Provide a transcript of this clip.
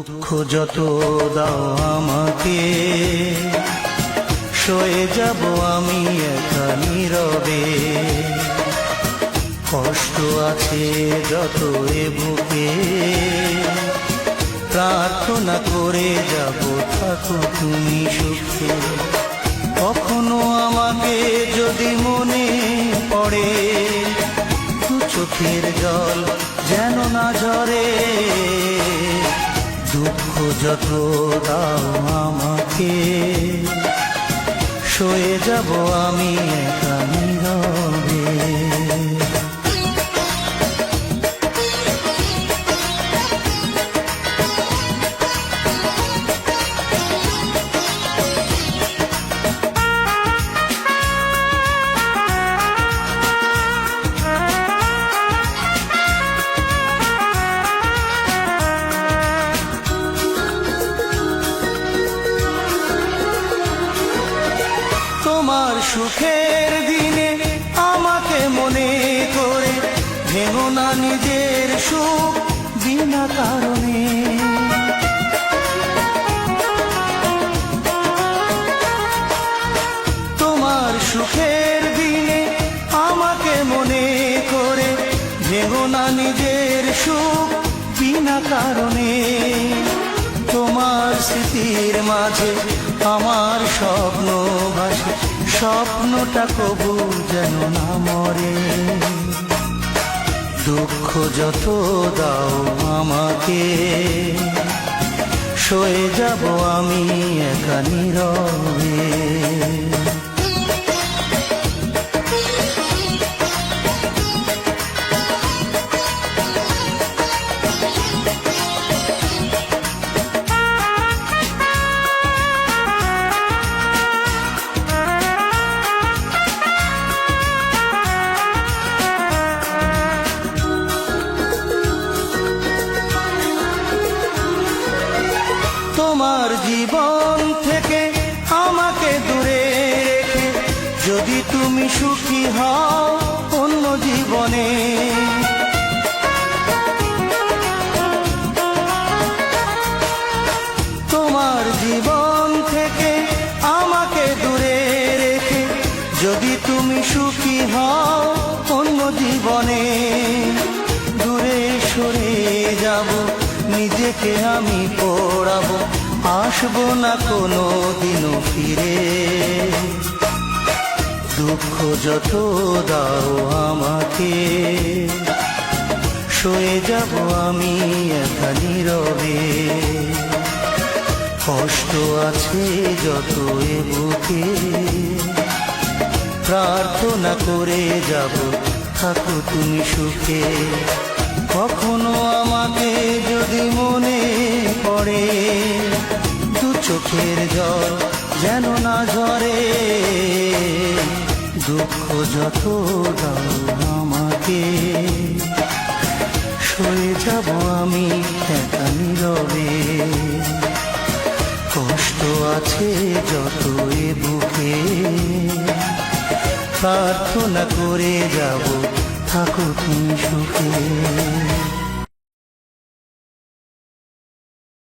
দুঃখ যত দাও আমাকে, সয়ে যাব আমি একা নীরবে। কষ্ট আছে যত এ বুকে, প্রার্থনা করে যাব থাকো তুমি সুখে। কখনো আমাকে যদি মনে পড়ে, দু চোখের জল যেন না ঝরে। দুঃখ যত দাও আমাকে, সয়ে যাব আমি একা নীরবে। তোমার সুখের দিনে আমাকে মনে করে, ভেঙো না নিজের সুখ বিনা কারণে। তোমার সুখের দিনে আমাকে মনে করে, ভেঙো না নিজের সুখ বিনা কারণে। তোমার স্মৃতির মাঝে আমার স্বপ্ন ভাসে, স্বপ্নটা কবু যেন না মরে। দুঃখ যত দাও আমাকে, সয়ে যাব আমি একা নীরবে। তোমার জীবন থেকে আমাকে দূরে রেখে, যদি তুমি সুখী হও অন্য জীবনে। তোমার জীবন থেকে আমাকে দূরে রেখে, যদি তুমি সুখী হও অন্য জীবনে। দূরে সরে যাব, নিজেকে আমি পড়াবো, আসবো না কোনো দিনও ফিরে। দুঃখ যত দাও আমাকে, সয়ে যাব আমি একা নীরবে। কষ্ট আছে যত এ বুকে, প্রার্থনা করে যাব থাকো তুমি সুখে। কখনো আমাকে যদি মনে পড়ে, দু চোখের জল যেন না ঝরে। দুঃখ যত দাও আমাকে, সয়ে যাব আমি একা নীরবে। কষ্ট আছে যত এ বুকে, প্রার্থনা করে যাব থাকো তুমি সুখে।